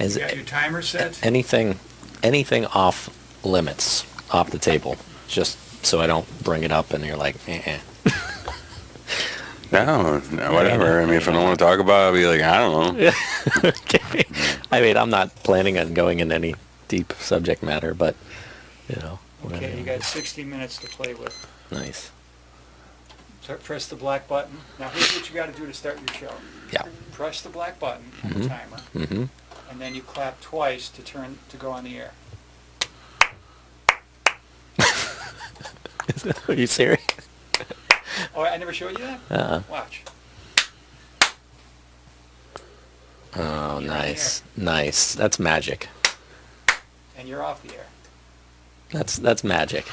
Is You got your timer set? anything off limits, off the table, just so I don't bring it up and you're like, eh. No, whatever. I mean, if I don't want to talk about it, I'll be like, I don't know. Okay. I mean, I'm not planning on going in any deep subject matter, but, whatever. Okay, you got 60 minutes to play with. Nice. So press the black button. Now here's what you got to do to start your show. Yeah. Press the black button on the timer, and then you clap twice to go on the air. Are you serious? Oh, I never showed you that? Watch. Oh, nice. Nice. That's magic. And you're off the air. That's magic.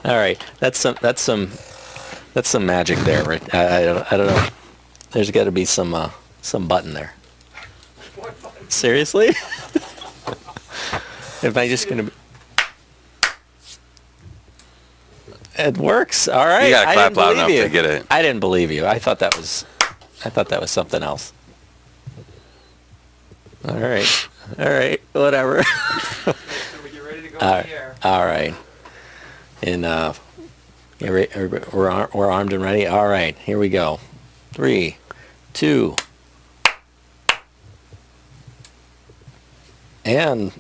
All right. That's some magic there, right? I don't know. There's got to be some button there. What button? Seriously? Am I just going to be... It works. All right. You gotta clap loud enough to get it. I didn't believe you. I thought that was something else. All right. Whatever. So we get ready to go on the air. All right. And we're armed and ready. All right. Here we go. 3, 2. And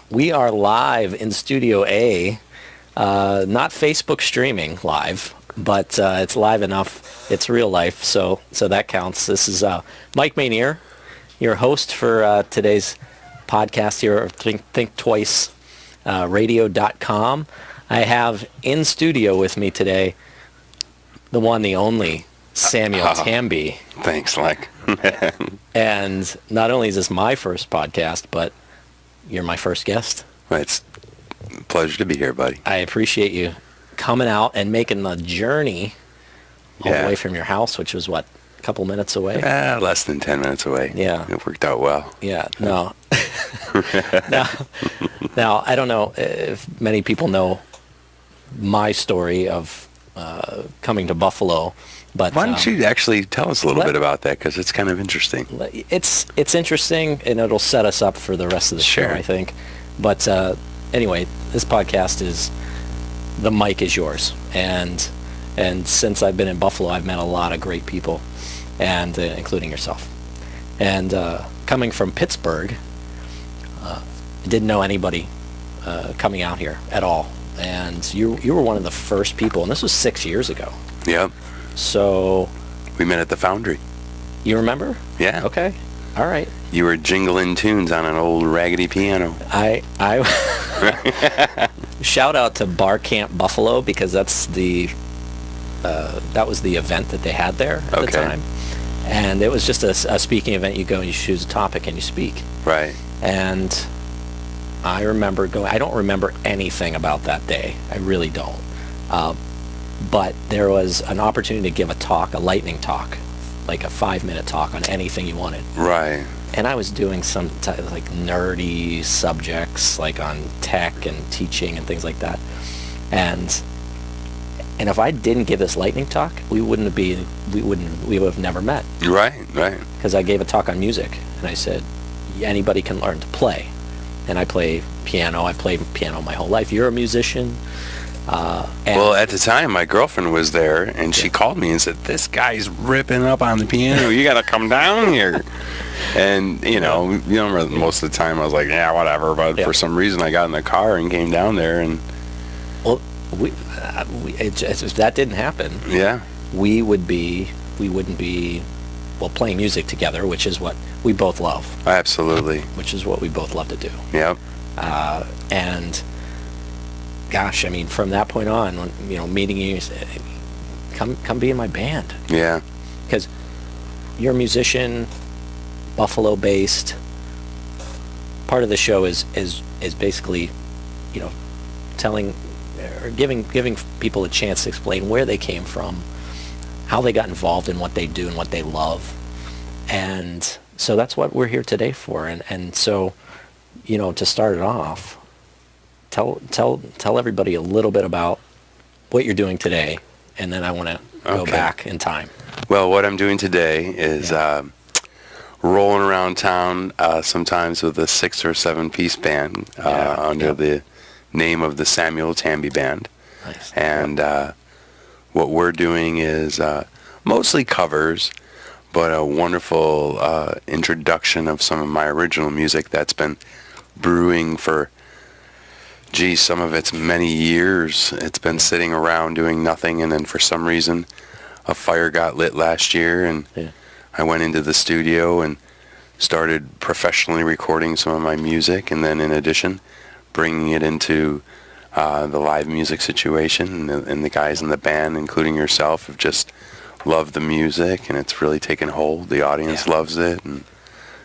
we are live in Studio A. Not Facebook streaming live, but it's live enough. It's real life, so that counts. This is Mike Mainier, your host for today's podcast here at Think Twice Radio.com. I have in studio with me today the one, the only Samuel Tambe. Thanks, Leck. And not only is this my first podcast, but you're my first guest. It's a pleasure to be here, buddy. I appreciate you coming out and making the journey all the way from your house, which was, what, a couple minutes away? Less than 10 minutes away. Yeah. It worked out well. Yeah, no. Now, I don't know if many people know my story of coming to Buffalo, but... Why don't you actually tell us a little bit about that, because it's kind of interesting. It's interesting, and it'll set us up for the rest of the show, I think. But anyway, this podcast is the mic is yours, and since I've been in Buffalo, I've met a lot of great people, and including yourself. And coming from Pittsburgh, didn't know anybody coming out here at all, and you were one of the first people, and this was 6 years ago. Yep. So we met at the Foundry. You remember? Yeah. Okay. All right. You were jingling tunes on an old raggedy piano. I shout out to Bar Camp Buffalo, because that's that was the event that they had there at the time. And it was just a speaking event. You go and you choose a topic and you speak. Right. And I remember going, I don't remember anything about that day. I really don't. But there was an opportunity to give a talk, a lightning talk, like a 5-minute talk on anything you wanted. Right. And I was doing some like nerdy subjects, like on tech and teaching and things like that. And if I didn't give this lightning talk, we would have never met. Right. Because I gave a talk on music, and I said, anybody can learn to play. And I play piano. I've played piano my whole life. You're a musician. Well, at the time, my girlfriend was there, and she called me and said, "This guy's ripping up on the piano. You got to come down here." And, most of the time I was like, yeah, whatever. But for some reason, I got in the car and came down there. And well, if that didn't happen, we wouldn't be playing music together, which is what we both love. Absolutely. Which is what we both love to do. Yep. And gosh, I mean, from that point on, meeting you, come be in my band. Yeah. Because you're a musician, Buffalo-based. Part of the show is basically, telling or giving people a chance to explain where they came from, how they got involved in what they do and what they love. And so that's what we're here today for. And so, to start it off, tell everybody a little bit about what you're doing today, and then I want to go back in time. Well, what I'm doing today is rolling around town, sometimes with a 6 or 7 piece band under the name of the Samuel Tambe Band. Nice. And what we're doing is mostly covers, but a wonderful introduction of some of my original music that's been brewing for, some of it's many years. It's been sitting around doing nothing, and then for some reason a fire got lit last year, and I went into the studio and started professionally recording some of my music, and then in addition bringing it into the live music situation, and the guys in the band, including yourself, have just loved the music, and it's really taken hold. The audience loves it, and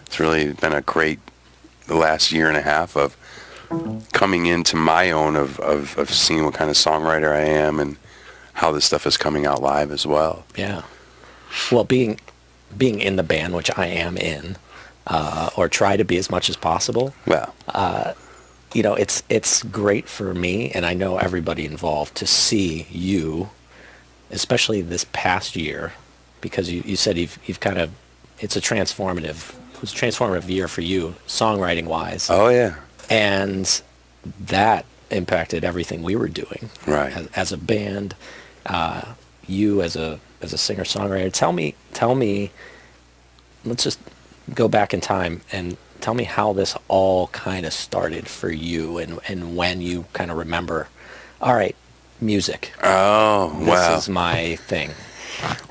it's really been a great the last year and a half of coming into my own of seeing what kind of songwriter I am and how this stuff is coming out live as well. Yeah. Well, being in the band, which I am in, or try to be as much as possible. Well, it's great for me, and I know everybody involved, to see you, especially this past year, because you said you've kind of, it was a transformative year for you, songwriting wise. Oh yeah. And that impacted everything we were doing. Right. As a band, you as a singer-songwriter. Tell me, let's just go back in time and tell me how this all kind of started for you, and when you kind of remember, all right, music. Oh, wow. This is my thing.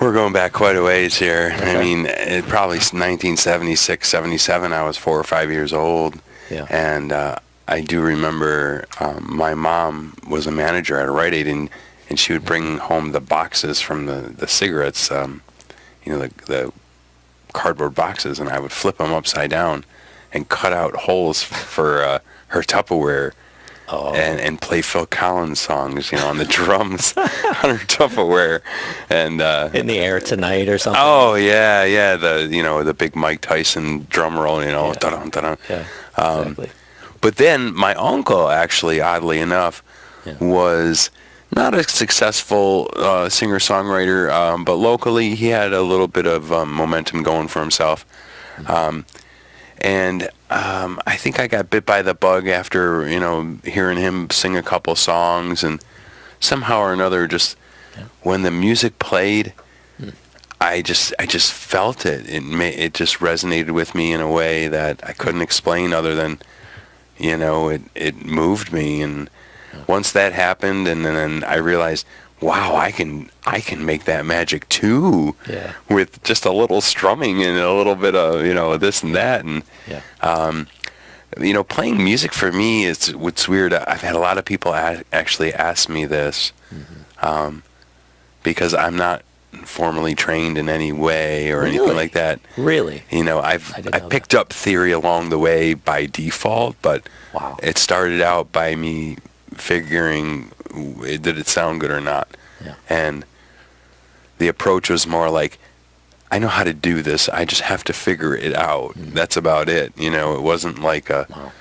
We're going back quite a ways here. Okay. I mean, it probably 1976, 77, I was 4 or 5 years old. Yeah. And I do remember my mom was a manager at a Rite Aid, and she would bring home the boxes from the cigarettes, the cardboard boxes, and I would flip them upside down and cut out holes for her Tupperware. Oh. And play Phil Collins songs, on the drums on her Tupperware, and In the Air Tonight or something. oh yeah, the big Mike Tyson drum roll, dun-dun, dun-dun. Yeah, exactly. But then my uncle, actually, oddly enough, Yeah. was not a successful singer-songwriter, but locally he had a little bit of momentum going for himself. And I think I got bit by the bug after, hearing him sing a couple songs, and somehow or another, just when the music played, I just felt it. It just resonated with me in a way that I couldn't explain, other than, it moved me. And once that happened, and then I realized, wow, I can make that magic too, with just a little strumming and a little bit of this and that, and playing music for me is what's weird. I've had a lot of people actually ask me this, because I'm not formally trained in any way or anything like that. Really? I picked up theory along the way by default, but it started out by me figuring, did it sound good or not? Yeah. And the approach was more like, I know how to do this, I just have to figure it out. That's about it. It wasn't like a,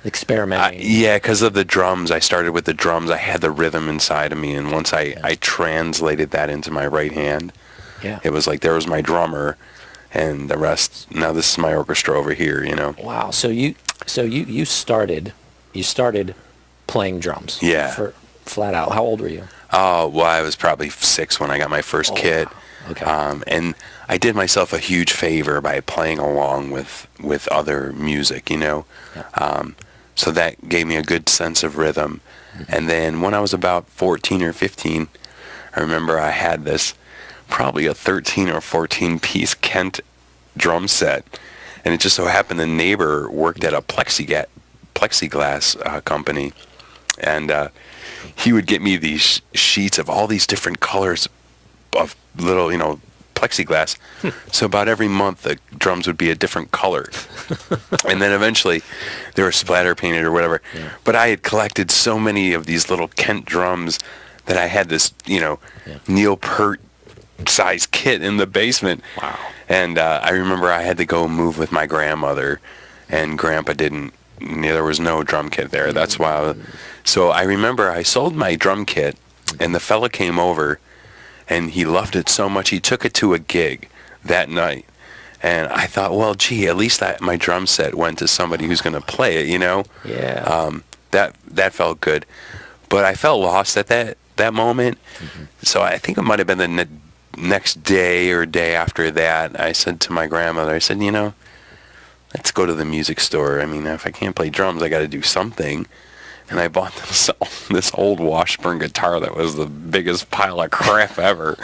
experimenting. Because of the drums. I started with the drums. I had the rhythm inside of me, and once I translated that into my right hand, it was like there was my drummer, and the rest, now this is my orchestra over here, Wow. So you started playing drums. Yeah. For flat out. How old were you? Oh, well, I was probably 6 when I got my first kit. Wow. Okay. And I did myself a huge favor by playing along with other music, so that gave me a good sense of rhythm. And then when I was about 14 or 15, I remember I had this probably a 13 or 14 piece Kent drum set, and it just so happened the neighbor worked at a plexiglass company, and he would get me these sheets of all these different colors of little, plexiglass. So about every month the drums would be a different color. And then eventually they were splatter painted or whatever. Yeah. But I had collected so many of these little Kent drums that I had this, Neil Peart size kit in the basement. Wow. And I remember I had to go move with my grandmother, and Grandpa didn't, there was no drum kit there. That's why. So I remember I sold my drum kit, and the fella came over, and he loved it so much he took it to a gig that night. And I thought, well, gee, at least my drum set went to somebody who's going to play it, you know? Yeah. That felt good. But I felt lost at that moment. Mm-hmm. So I think it might have been the next day or day after that. I said to my grandmother, I said, you know, let's go to the music store. I mean, if I can't play drums, I got to do something. And I bought this old Washburn guitar that was the biggest pile of crap ever.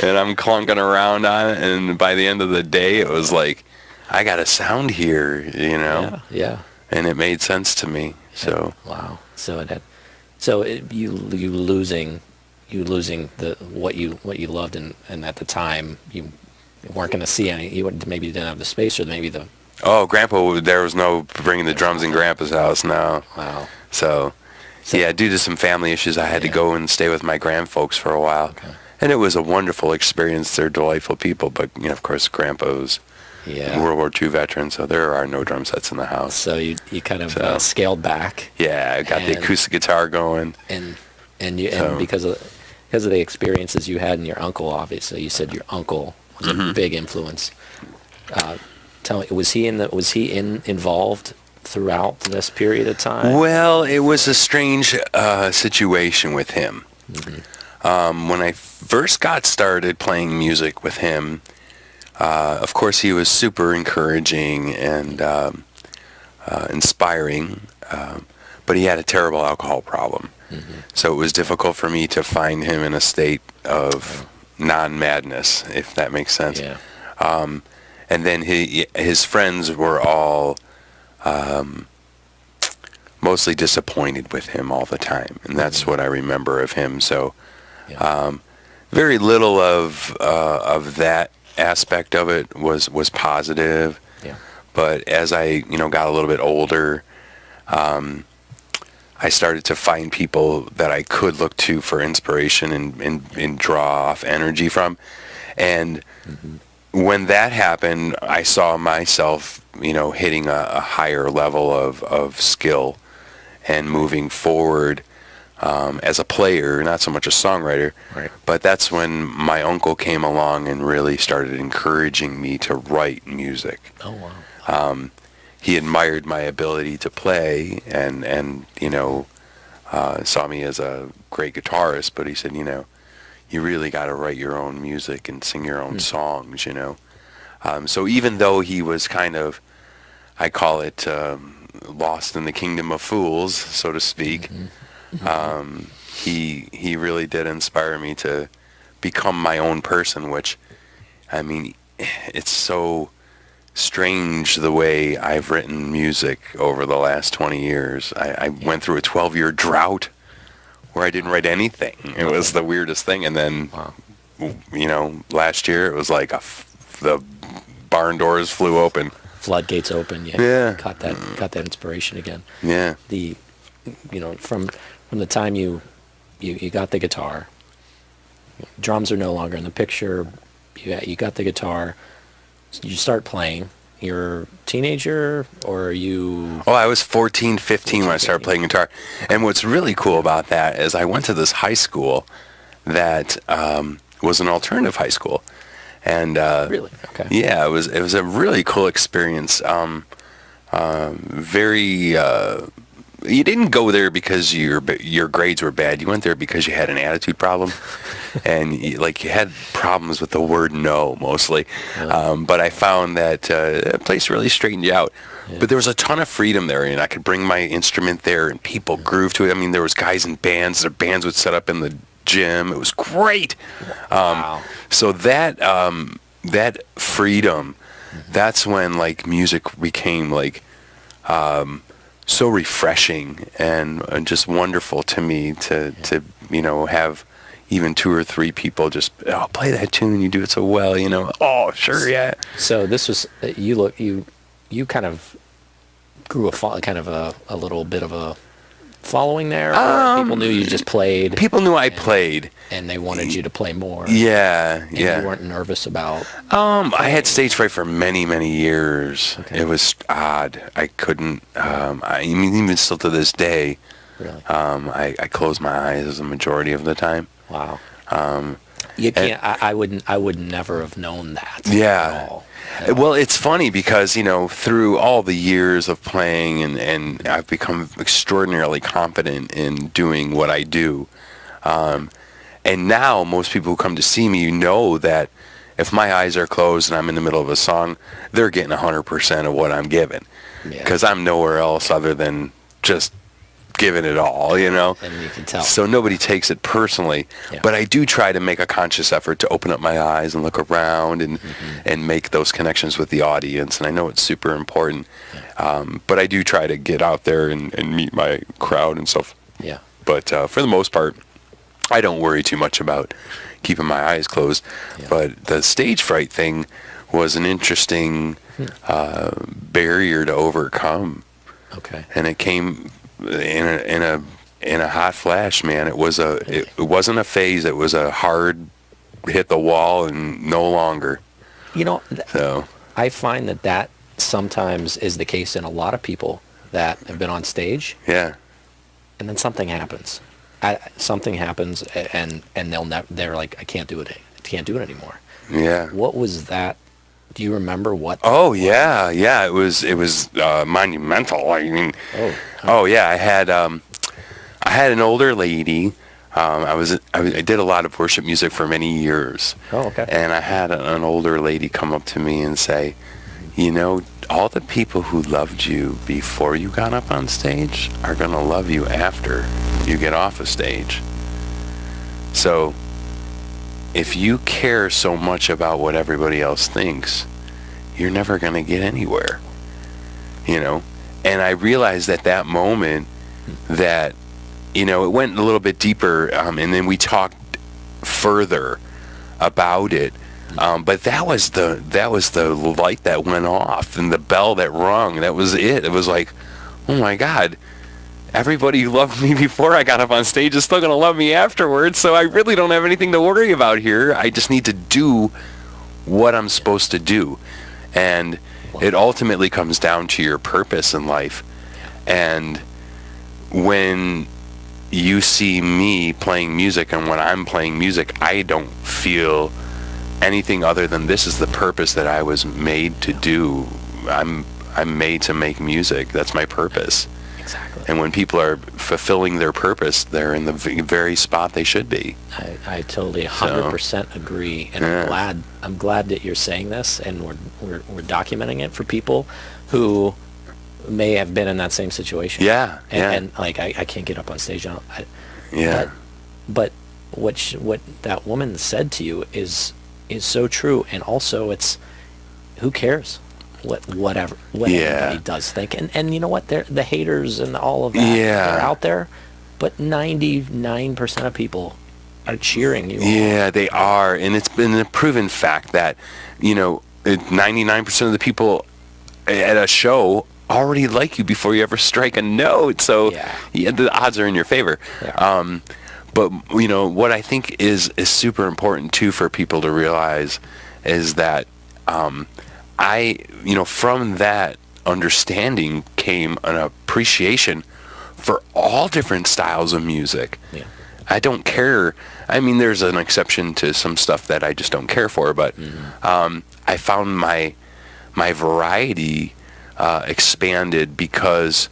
And I'm clunking around on it. And by the end of the day, it was like, I got a sound here, you know? Yeah. And it made sense to me. So wow. So you losing what you loved, and at the time you weren't going to see any. You maybe didn't have the space, or maybe the. Oh, Grandpa, there was no bringing the drums in Grandpa's house, no. Wow. So yeah, due to some family issues, I had to go and stay with my grandfolks for a while. Okay. And it was a wonderful experience. They're delightful people, but, you know, of course, Grandpa was a World War II veteran, so there are no drum sets in the house. So you kind of scaled back. Yeah, I got the acoustic guitar going. And because of the experiences you had, and your uncle, obviously, you said your uncle was a big influence. Tell me, was he involved throughout this period of time? Well, it was a strange situation with him. Mm-hmm. When I first got started playing music with him, of course, he was super encouraging and inspiring, but he had a terrible alcohol problem. Mm-hmm. So it was difficult for me to find him in a state of non-madness, if that makes sense. Yeah. And then his friends were all mostly disappointed with him all the time, and that's what I remember of him. So very little of that aspect of it was positive. Yeah. But as I got a little bit older, I started to find people that I could look to for inspiration and draw off energy from. And when that happened, I saw myself, hitting a higher level of skill and moving forward as a player, not so much a songwriter. Right. But that's when my uncle came along and really started encouraging me to write music. Oh, wow. He admired my ability to play and saw me as a great guitarist, but he said, you really got to write your own music and sing your own songs, So even though he was kind of, I call it, lost in the kingdom of fools, so to speak, he really did inspire me to become my own person, which, I mean, it's so strange the way I've written music over the last 20 years. I went through a 12-year drought where I didn't write anything. It was the weirdest thing. And then, last year it was like the barn doors flew open. Floodgates open. Yeah. Caught that inspiration again. Yeah. From the time you got the guitar, drums are no longer in the picture. You got the guitar. You start playing. You're a teenager, or are you... Oh, I was 14, 15 when I started playing guitar. And what's really cool about that is I went to this high school that was an alternative high school. And really? Okay. Yeah, it was a really cool experience. Very... you didn't go there because your grades were bad. You went there because you had an attitude problem, and you had problems with the word no mostly. But I found that that place really straightened you out. Yeah. But there was a ton of freedom there, and I could bring my instrument there, and people groove to it. I mean, there was guys in bands. Their bands would set up in the gym. It was great. Wow. So that freedom, that's when music became so refreshing and just wonderful to me to have even 2 or 3 people just play that tune, you do it so well, oh sure, yeah. So this was you kind of grew a little bit of a following there. Or people knew you just played. People knew I played, and they wanted you to play more. Yeah, and yeah. You weren't nervous about. I had stage fright for many, many years. Okay. It was odd. I couldn't. I mean, even still to this day. Really. I close my eyes the majority of the time. Wow. You can't. I would never have known that. Yeah. At all. Well, it's funny because, through all the years of playing and I've become extraordinarily confident in doing what I do. And now most people who come to see me know that if my eyes are closed and I'm in the middle of a song, they're getting 100% of what I'm giving. Because I'm nowhere else other than just giving it all, And you can tell. So nobody takes it personally. Yeah. But I do try to make a conscious effort to open up my eyes and look around and make those connections with the audience. And I know it's super important. Yeah. But I do try to get out there and meet my crowd and stuff. Yeah. But for the most part, I don't worry too much about keeping my eyes closed. Yeah. But the stage fright thing was an interesting barrier to overcome. Okay. And it came in a hot flash, man. It wasn't a phase. It was a hard hit the wall and no longer. So I find that sometimes is the case in a lot of people that have been on stage. Yeah. And then something happens. Something happens, and they're like, I can't do it. I can't do it anymore. Yeah. What was that? Do you remember what? Oh yeah. It was monumental. I mean. Oh yeah. I had an older lady. I did a lot of worship music for many years. Oh, okay. And I had an older lady come up to me and say, all the people who loved you before you got up on stage are going to love you after you get off a stage. So if you care so much about what everybody else thinks, you're never going to get anywhere. And I realized at that moment that, it went a little bit deeper, and then we talked further about it. But that was the light that went off and the bell that rung. That was it. It was like, oh my God, everybody who loved me before I got up on stage is still going to love me afterwards. So I really don't have anything to worry about here. I just need to do what I'm supposed to do. And it ultimately comes down to your purpose in life. And when you see me playing music and when I'm playing music, I don't feel anything other than this is the purpose that I was made to do. I'm made to make music. That's my purpose. Exactly. And when people are fulfilling their purpose, they're in the very spot they should be. I totally 100% agree, and Yeah. I'm glad that you're saying this, and we're documenting it for people who may have been in that same situation. Yeah. And like I can't get up on stage. Yeah. But what that woman said to you is so true, and also it's who cares what anybody does think, and you know what, they're the haters and all of that. They're out there, but 99% of people are cheering you. Yeah, they are, and it's been a proven fact that 99% of the people at a show already like you before you ever strike a note. So the odds are in your favor. But what I think is super important too for people to realize is that from that understanding came an appreciation for all different styles of music. Yeah. I don't care. I mean, there's an exception to some stuff that I just don't care for, but I found my variety expanded because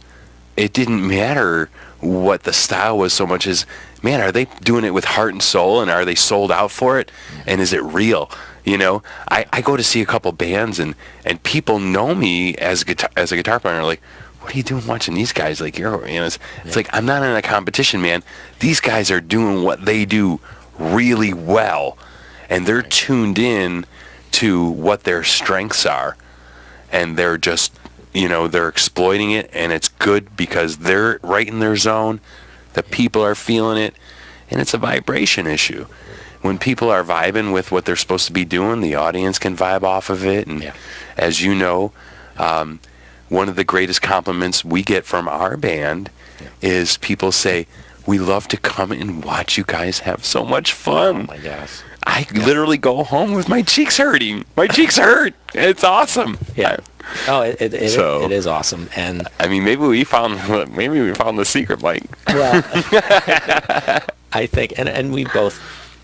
it didn't matter what the style was so much as, man, are they doing it with heart and soul, and are they sold out for it, and is it real? I go to see a couple bands and people know me as a guitar player. Like, what are you doing watching these guys? Like, it's like, I'm not in a competition, man. These guys are doing what they do really well, and they're tuned in to what their strengths are, and they're just, they're exploiting it, and it's good because they're right in their zone. The people are feeling it, and it's a vibration issue. When people are vibing with what they're supposed to be doing, the audience can vibe off of it. And as you know, one of the greatest compliments we get from our band is people say, we love to come and watch you guys have so much fun. Oh my gosh. I literally go home with my cheeks hurting. My cheeks hurt. It's awesome. Yeah. It is awesome. And I mean, maybe we found the secret, Mike. Well, I think, and we both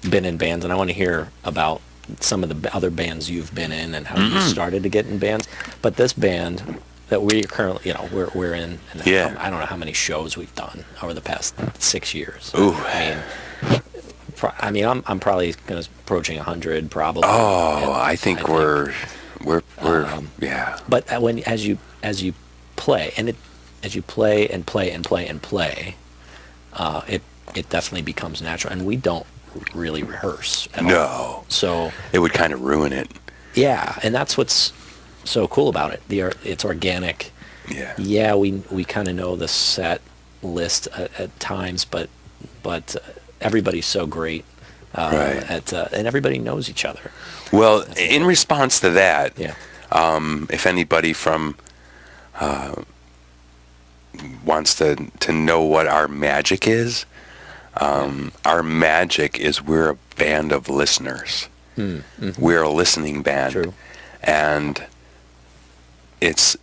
been in bands, and I want to hear about some of the other bands you've been in and how you started to get in bands. But this band that we currently, we're in, and I don't know how many shows we've done over the past 6 years. Ooh. I mean, I'm probably going to approaching 100 probably. Oh, I think we're yeah. But as you play, and as you play and play and play and play, it definitely becomes natural, and we don't really rehearse at all. So it would kind of ruin it. Yeah, and that's what's so cool about it. It's organic. Yeah. Yeah, we kind of know the set list at times, but everybody's so great and everybody knows each other. Well, in response to that, yeah. If anybody from wants to know what our magic is, our magic is we're a band of listeners. Mm-hmm. We're a listening band. True. And it's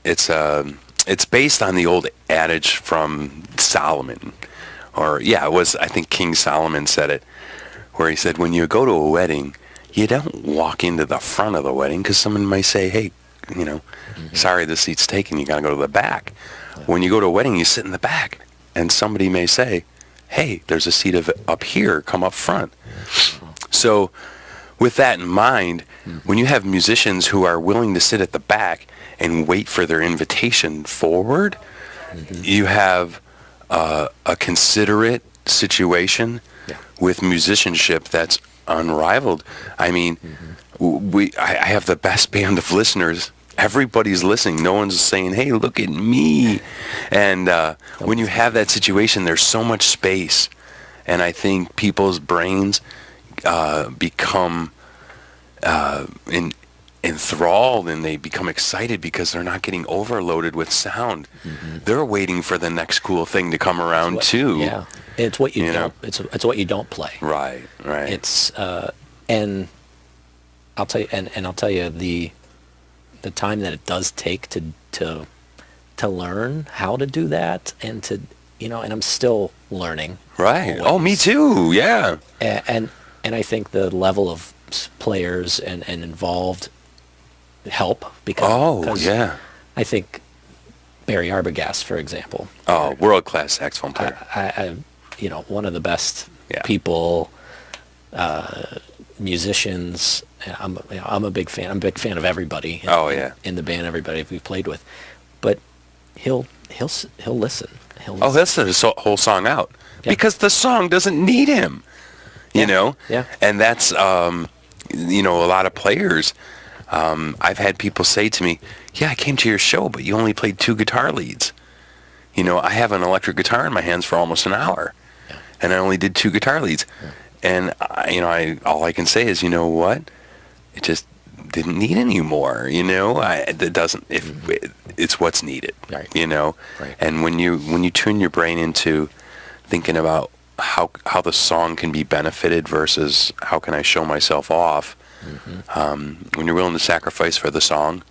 based on the old adage from Solomon, I think King Solomon said it, where he said, when you go to a wedding, you don't walk into the front of the wedding because someone might say, hey, sorry, the seat's taken, you got to go to the back. Yeah. When you go to a wedding, you sit in the back, and somebody may say, hey, there's a seat up here, come up front. So with that in mind, when you have musicians who are willing to sit at the back and wait for their invitation forward, you have a considerate situation with musicianship that's unrivaled. I mean, I have the best band of listeners. Everybody's listening. No one's saying, hey, look at me. And when you have that situation, there's so much space. And I think people's brains become enthralled, and they become excited because they're not getting overloaded with sound. They're waiting for the next cool thing to come around too. Yeah, it's what you don't. It's what you don't play. Right. It's and I'll tell you, and I'll tell you the time that it does take to learn how to do that, and to and I'm still learning. Right. Always. Oh, me too. Yeah. And I think the level of players and involved help because I think Barry Arbogast, for example. Oh, world-class saxophone player. I one of the best people, musicians. I'm a big fan. I'm a big fan of everybody. In the band, everybody we've played with, but he'll listen. He'll listen his whole song out because the song doesn't need him. You know. Yeah. And that's a lot of players. I've had people say to me, I came to your show, but you only played 2 guitar leads. I have an electric guitar in my hands for almost an hour, and I only did 2 guitar leads. Yeah. And all I can say is, you know what? It just didn't need any more. It doesn't. It's what's needed. Right. Right. And when you turn your brain into thinking about how the song can be benefited versus how can I show myself off, when you're willing to sacrifice for the song,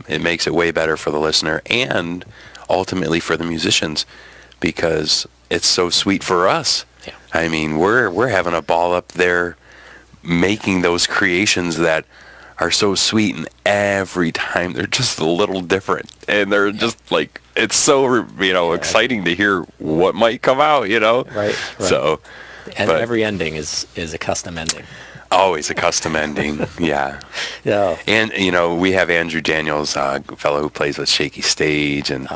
it makes it way better for the listener and ultimately for the musicians, because it's so sweet for us. Yeah. I mean, we're having a ball up there making those creations that are so sweet, and every time they're just a little different, and they're just like, it's so exciting to hear what might come out. Right. So, and every ending is a custom ending. Always a custom ending. Yeah. And we have Andrew Daniels, a fellow who plays with Shaky Stage, and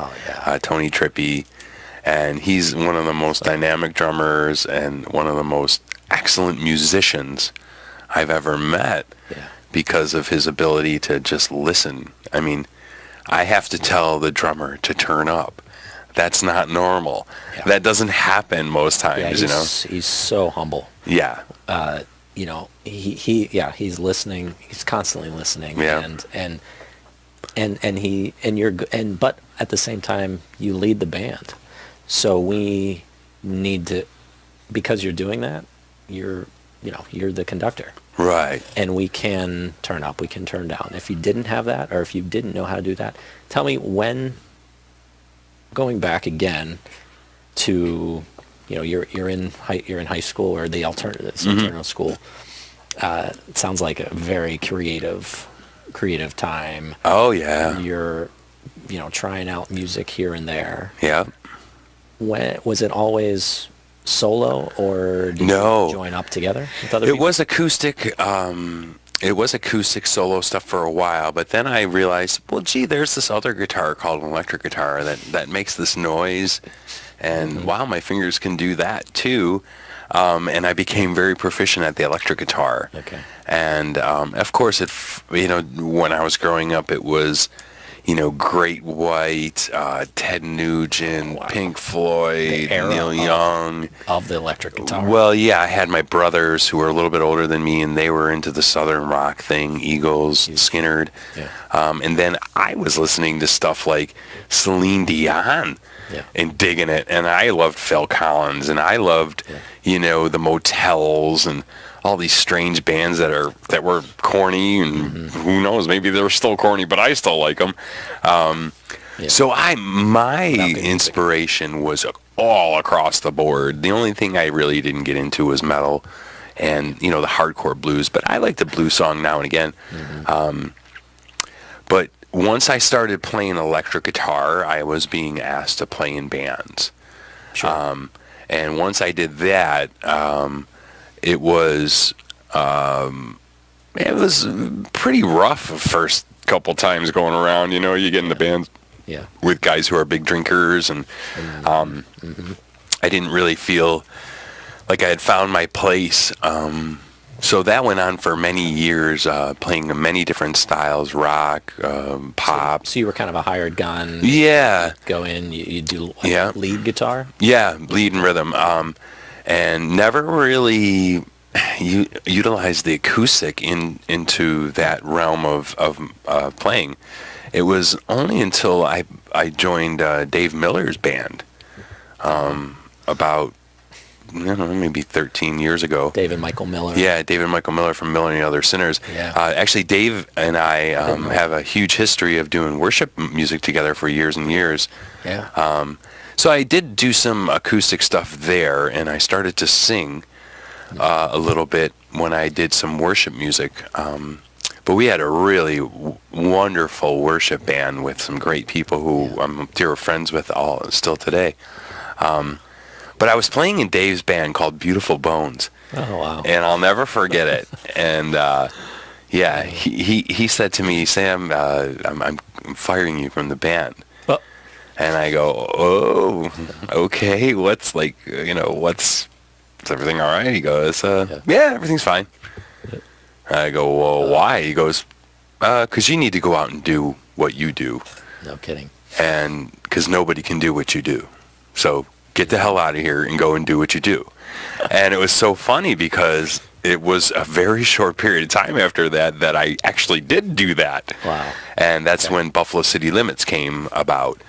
Tony Trippy, and he's one of the most dynamic drummers and one of the most excellent musicians I've ever met. Yeah. Because of his ability to just listen. I mean, I have to tell the drummer to turn up. That's not normal. Yeah. That doesn't happen most times, He's so humble. Yeah. He's listening. He's constantly listening. Yeah. But at the same time, you lead the band. So we need to, because you're doing that, you're the conductor. Right. And we can turn up, we can turn down. If you didn't have that, or if you didn't know how to do that, tell me when, going back again to you're in high school or the alternative school. It sounds like a very creative time. Oh yeah. You're trying out music here and there. Yeah. Was it always solo, or did No. you join up together with other It people? was acoustic. It was acoustic solo stuff for a while, but then I realized, well, gee, there's this other guitar called an electric guitar that makes this noise, and wow, my fingers can do that too. And I became very proficient at the electric guitar. Okay. And of course, when I was growing up, it was, Great White, Ted Nugent, Wow. Pink Floyd, The era Neil Young. of the electric guitar. Well, yeah, I had my brothers who were a little bit older than me, and they were into the Southern rock thing, Eagles, Skynyrd. Yeah. And then I was listening to stuff like Celine Dion Yeah. and digging it. And I loved Phil Collins, and I loved, the Motels and all these strange bands that were corny, and who knows, maybe they're still corny, but I still like them. So my inspiration was all across the board. The only thing I really didn't get into was metal and, the hardcore blues, but I like the blues song now and again. But once I started playing electric guitar, I was being asked to play in bands. Sure. And once I did that, it was pretty rough the first couple times going around. You get in the bands Yeah. with guys who are big drinkers, and I didn't really feel like I had found my place. So that went on for many years, playing many different styles, rock, pop. So you were kind of a hired gun. Yeah. Go in, you do lead guitar. Yeah, lead and rhythm. And never really utilized the acoustic into that realm of playing. It was only until I joined Dave Miller's band about maybe 13 years ago. David Michael Miller. Yeah, David Michael Miller from Miller and the Other Sinners. Yeah. Actually, Dave and I have a huge history of doing worship music together for years and years. Yeah. So I did do some acoustic stuff there, and I started to sing a little bit when I did some worship music. But we had a really wonderful worship band with some great people who I'm dear friends with all still today. But I was playing in Dave's band called Beautiful Bones. Oh, wow. And I'll never forget it. And he said to me, Sam, I'm firing you from the band. Oh. And I go, oh, okay. Is everything all right? He goes, yeah, everything's fine. I go, well, why? He goes, because you need to go out and do what you do. No kidding. And because nobody can do what you do. So get the hell out of here and go and do what you do. And it was so funny because it was a very short period of time after that I actually did do that. Wow. And that's when Buffalo City Limits came about.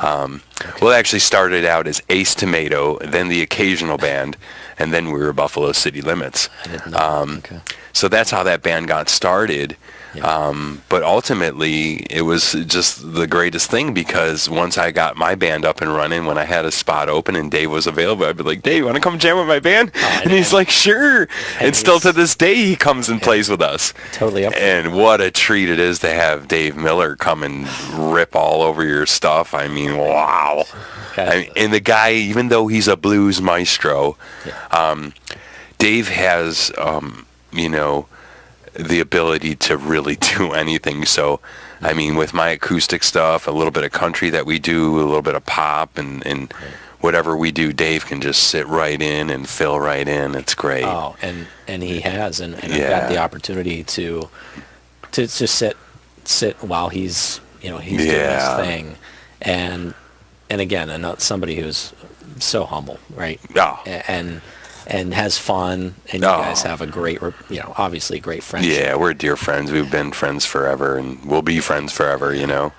Well, it actually started out as Ace Tomato, then the Occasional Band, and then we were Buffalo City Limits. I didn't know. Okay. So that's how that band got started. Yeah. But ultimately, it was just the greatest thing because once I got my band up and running, when I had a spot open and Dave was available, I'd be like, Dave, you want to come jam with my band? And he's like, sure. And still to this day, he comes and plays with us. Totally up. And what a treat it is to have Dave Miller come and rip all over your stuff. I mean, wow. And the guy, even though he's a blues maestro, Dave has, the ability to really do anything. So, I mean, with my acoustic stuff, a little bit of country that we do, a little bit of pop, and whatever we do, Dave can just sit right in and fill right in. It's great. Oh, and he has, and I've got the opportunity to sit while he's doing his thing, and again, somebody who's so humble, right? Yeah. And has fun, and you guys have a great, obviously great friendship. Yeah, we're dear friends. We've been friends forever, and we'll be friends forever, Yeah.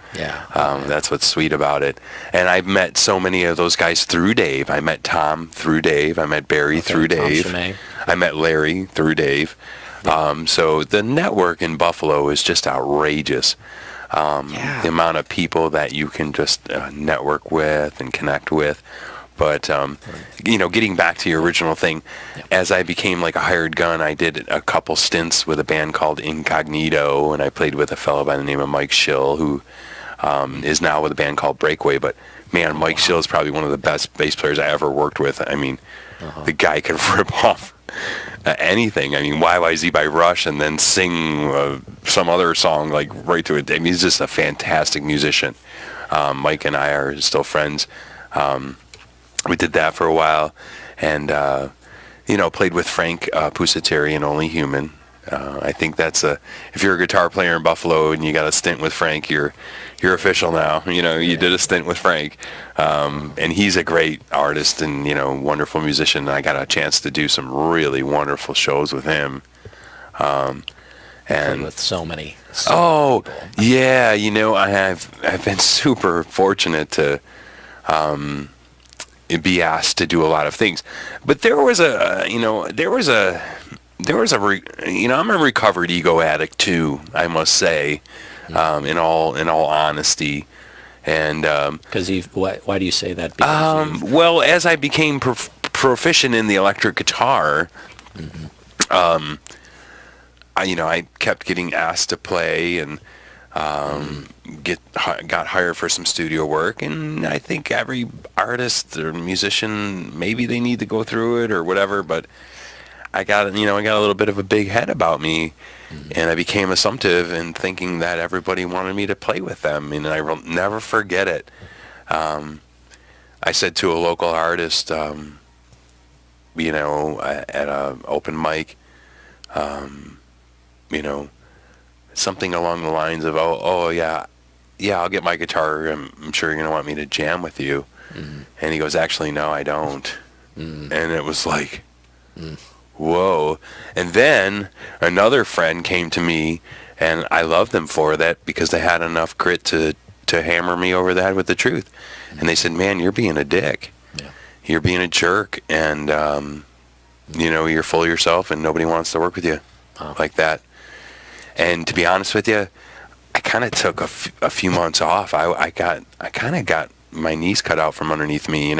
That's what's sweet about it. And I've met so many of those guys through Dave. I met Tom through Dave. I met Barry through Dave. Chimay. I met Larry through Dave. So the network in Buffalo is just outrageous. The amount of people that you can just network with and connect with. But, getting back to your original thing, as I became like a hired gun, I did a couple stints with a band called Incognito, and I played with a fellow by the name of Mike Schill, who is now with a band called Breakaway. But, man, Mike Schill is probably one of the best bass players I ever worked with. I mean, the guy could rip off anything. I mean, YYZ by Rush and then sing some other song like right to it. I mean, he's just a fantastic musician. Mike and I are still friends. We did that for a while, and played with Frank Pusateri and Only Human. I think that's if you're a guitar player in Buffalo and you got a stint with Frank, you're official now. You did a stint with Frank, and he's a great artist and wonderful musician. I got a chance to do some really wonderful shows with him. And with so many people. Yeah, I've been super fortunate to be asked to do a lot of things, but I'm a recovered ego addict too, I must say, in all honesty, and because why do you say that? Well, as I became proficient in the electric guitar, I kept getting asked to play and got hired for some studio work, and I think every artist or musician, maybe they need to go through it or whatever, but I got a little bit of a big head about me, and I became assumptive in thinking that everybody wanted me to play with them, and I will never forget it. I said to a local artist, at a open mic, something along the lines of, oh yeah, I'll get my guitar. I'm sure you're going to want me to jam with you. And he goes, actually, no, I don't. And it was like, whoa. And then another friend came to me, and I loved them for that because they had enough grit to hammer me over the head with the truth. And they said, man, you're being a dick. Yeah. You're being a jerk, and, you're full of yourself, and nobody wants to work with you like that. And to be honest with you, I kind of took a few months off. I kind of got my knees cut out from underneath me,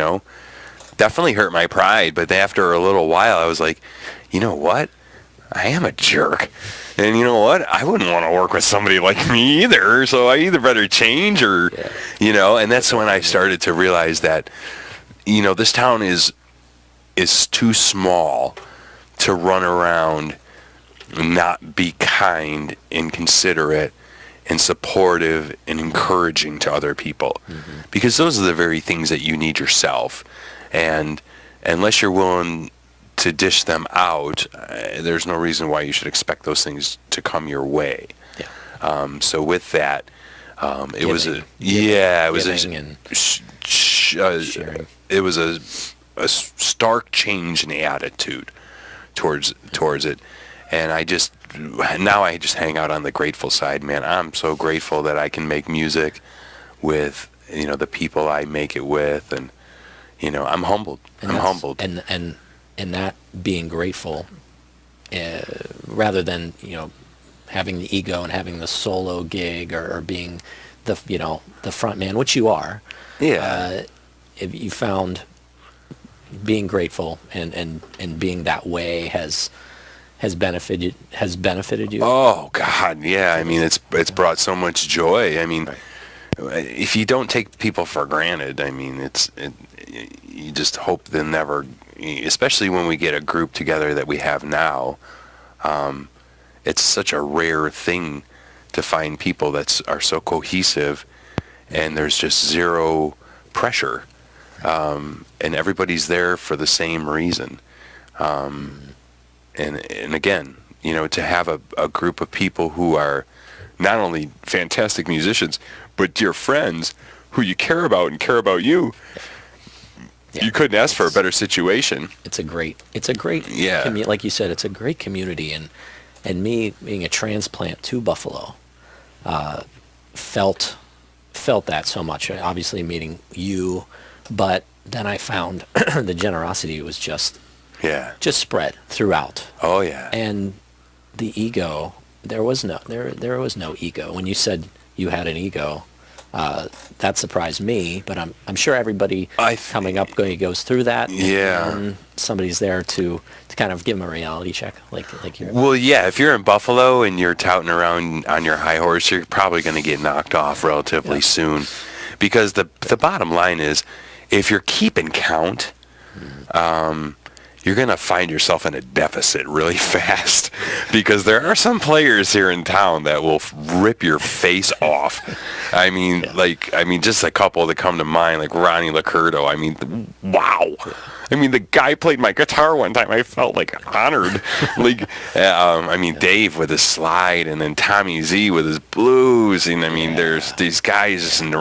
Definitely hurt my pride, but after a little while, I was like, you know what? I am a jerk. And you know what? I wouldn't want to work with somebody like me either, so I either better change or, and that's when I started to realize that, this town is too small to run around and not be kind and considerate and supportive and encouraging to other people, because those are the very things that you need yourself. And unless you're willing to dish them out, there's no reason why you should expect those things to come your way. Yeah. So with that, it was a stark change in the attitude towards it. And I just hang out on the grateful side, man. I'm so grateful that I can make music with, the people I make it with, and, I'm humbled. And that being grateful, rather than, having the ego and having the solo gig or being the front man, which you are. Yeah. If you found being grateful and being that way has benefited you? Oh God, yeah. I mean, it's brought so much joy. I mean, if you don't take people for granted, I mean, you just hope they'll never. Especially when we get a group together that we have now, it's such a rare thing to find people that are so cohesive, and there's just zero pressure, and everybody's there for the same reason. And again, to have a group of people who are not only fantastic musicians, but dear friends who you care about and care about you, you couldn't ask for a better situation. It's a great like you said, it's a great community. And me being a transplant to Buffalo, felt that so much. Obviously meeting you, but then I found the generosity was just spread throughout. Oh yeah. And the ego, there was no ego. When you said you had an ego, That surprised me, but I'm sure everybody coming up goes through that. Yeah. And somebody's there to kind of give them a reality check, like you. Well, yeah, if you're in Buffalo and you're touting around on your high horse, you're probably going to get knocked off relatively soon, because the bottom line is, if you're keeping count, you're going to find yourself in a deficit really fast, because there are some players here in town that will rip your face off. I mean, just a couple that come to mind, like Ronnie Lacurdo. I mean, wow. I mean, the guy played my guitar one time. I felt like honored. Dave with his slide, and then Tommy Z with his blues. And I mean, there's these guys, and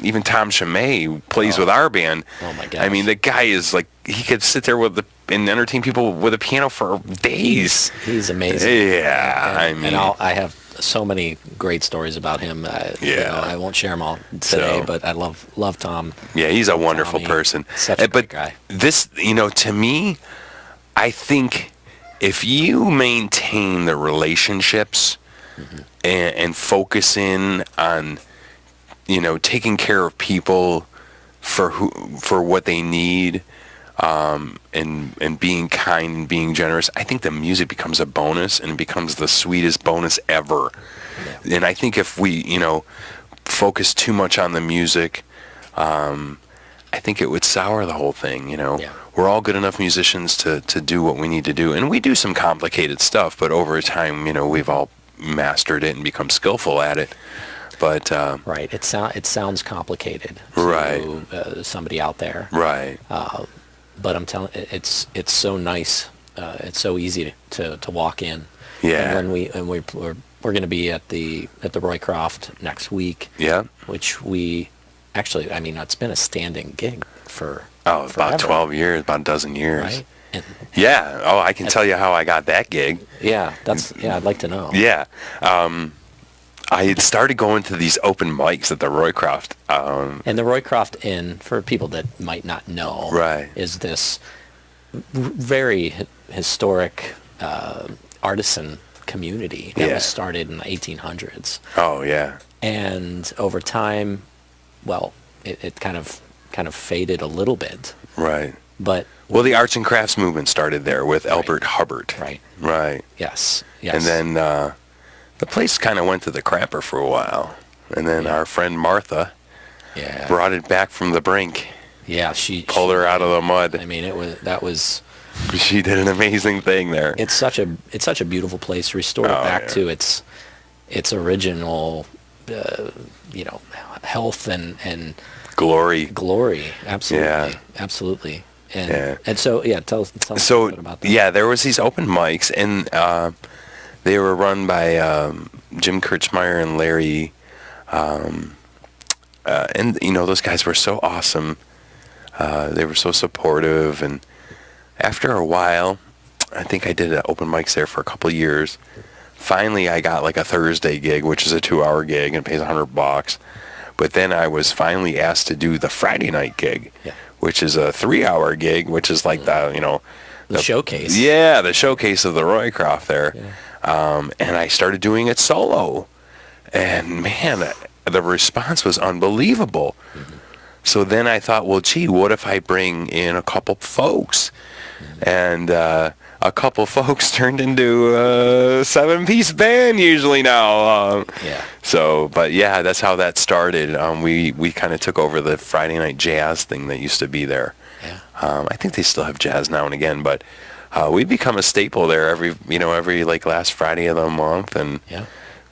even Tom Chimay, who plays with our band. Oh my gosh. I mean, the guy is like, he could sit there and entertain people with a piano for days. He's amazing. Yeah, and I have so many great stories about him. I won't share them all today, but I love Tom. Yeah, he's a wonderful person. Such a great guy. This, to me, I think if you maintain the relationships and focus in on, taking care of people for what they need, and being kind and being generous, I think the music becomes a bonus, and it becomes the sweetest bonus ever. Yeah. And I think if we, focus too much on the music, I think it would sour the whole thing, Yeah. We're all good enough musicians to do what we need to do, and we do some complicated stuff, but over time, we've all mastered it and become skillful at it. But right, it sounds complicated to somebody out there. Right. But I'm telling, it's so nice. It's so easy to walk in. Yeah. And we're going to be at the Roycroft next week. Yeah. Which we actually, it's been a standing gig for about forever. 12 years, about a dozen years. Right. And, yeah. Oh, I can tell you how I got that gig. Yeah. I'd like to know. Yeah. I had started going to these open mics at the Roycroft. And the Roycroft Inn, for people that might not know, is this very historic artisan community that was started in the 1800s. Oh, yeah. And over time, it kind of faded a little bit. Right. But the arts and crafts movement started there with Albert Hubbard. Right. Right. Yes. And then the place kind of went to the crapper for a while. And then our friend Martha brought it back from the brink. Yeah, she pulled her out of the mud. I mean, that was she did an amazing thing there. It's such a beautiful place. Restore it back to its original health and glory. Absolutely. Absolutely. And so tell us about that. Yeah, there was these open mics, and they were run by Jim Kirchmeyer and Larry, and those guys were so awesome. They were so supportive, and after a while, I think I did open mics there for a couple of years. Finally, I got like a Thursday gig, which is a 2-hour gig and pays $100. But then I was finally asked to do the Friday night gig, which is a 3-hour gig, which is like the showcase. Yeah, the showcase of the Roycroft there. Yeah. And I started doing it solo. And man, the response was unbelievable. Mm-hmm. So then I thought, well, gee, what if I bring in a couple folks? Mm-hmm. And a couple folks turned into a 7-piece band usually now. So, but yeah, that's how that started. We kind of took over the Friday night jazz thing that used to be there. Yeah. I think they still have jazz now and again, but we become a staple there every like last Friday of the month, and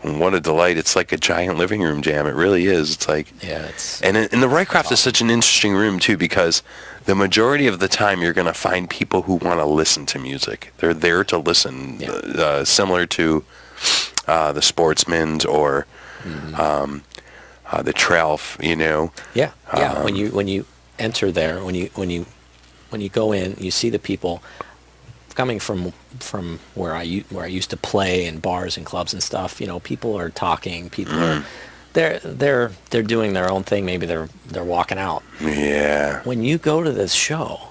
what a delight. It's like a giant living room jam. It really is. It's like, and the Roycroft is such an interesting room too, because the majority of the time you're going to find people who want to listen to music. They're there to listen, similar to the Sportsman's or the Trelf, Yeah. When you enter there, when you go in, you see the people coming from where I used to play in bars and clubs and stuff. People are talking. People are they're doing their own thing. Maybe they're walking out. Yeah. When you go to this show,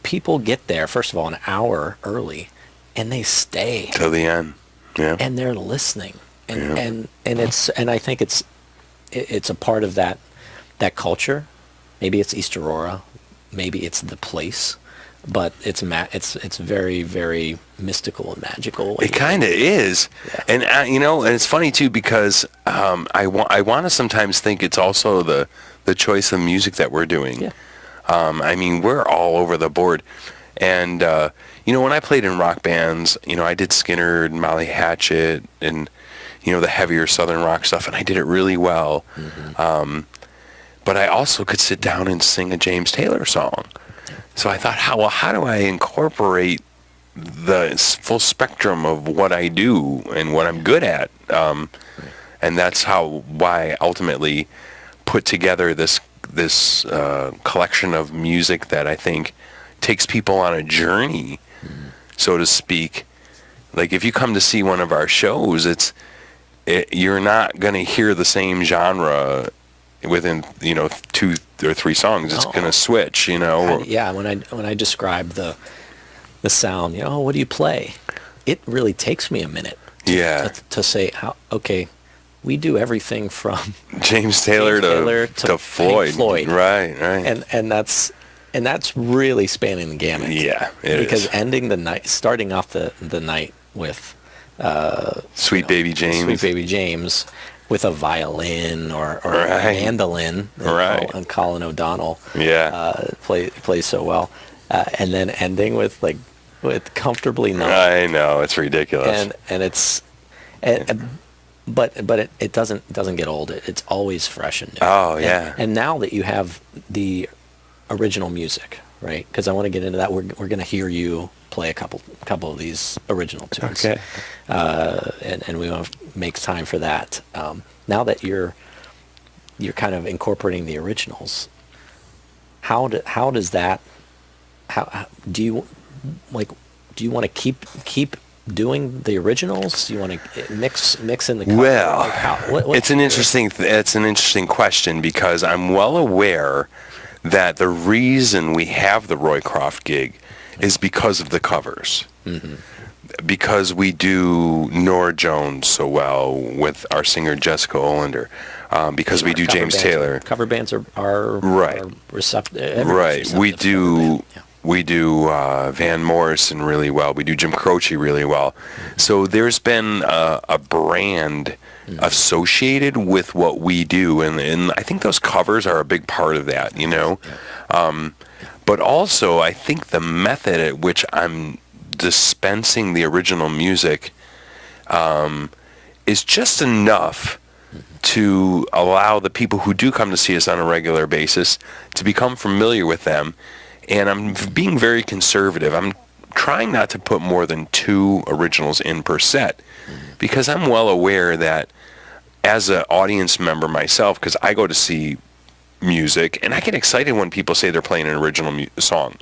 people get there first of all an hour early, and they stay till the end. Yeah. And they're listening, and I think it's it's a part of that culture. Maybe it's East Aurora, maybe it's the place, but it's very, very mystical and magical. It kind of is. Yeah. And and it's funny too, because I want to sometimes think it's also the choice of music that we're doing. Yeah. I mean, we're all over the board. And when I played in rock bands, I did Skinner and Molly Hatchet and the heavier southern rock stuff, and I did it really well. Mm-hmm. But I also could sit down and sing a James Taylor song. So I thought, how do I incorporate the full spectrum of what I do and what I'm good at? And that's why I ultimately put together this collection of music that I think takes people on a journey, so to speak. Like if you come to see one of our shows, you're not going to hear the same genre within 2 or 3 songs. It's going to switch. Yeah, when I describe the sound, what do you play? It really takes me a minute. To say okay, we do everything from James Taylor to Floyd. Right. And that's really spanning the gamut. Yeah, because ending the night, starting off the night with Sweet Baby James with a violin or a mandolin, and Colin O'Donnell plays so well, and then ending with Comfortably Numb. I know, it's ridiculous, and it's but it doesn't get old. It's always fresh and new. Oh yeah. And now that you have the original music, right? Because I want to get into that. We're going to hear you play a couple of these original tunes. Okay. And we want to make time for that. Now that you're kind of incorporating the originals, how does that? How do you want to keep doing the originals? Do you want to mix in the cover? Well, it's an interesting question, because I'm well aware that the reason we have the Roycroft gig is because of the covers. Mm-hmm. Because we do Norah Jones so well with our singer Jessica Olander. Because we do James Taylor. Cover bands are right. Receptive. Right. We do Van Morrison really well. We do Jim Croce really well. So there's been a brand associated with what we do, and I think those covers are a big part of that, But also, I think the method at which I'm dispensing the original music is just enough to allow the people who do come to see us on a regular basis to become familiar with them. And I'm being very conservative. I'm trying not to put more than 2 originals in per set, because I'm well aware that as an audience member myself, because I go to see music and I get excited when people say they're playing an original song.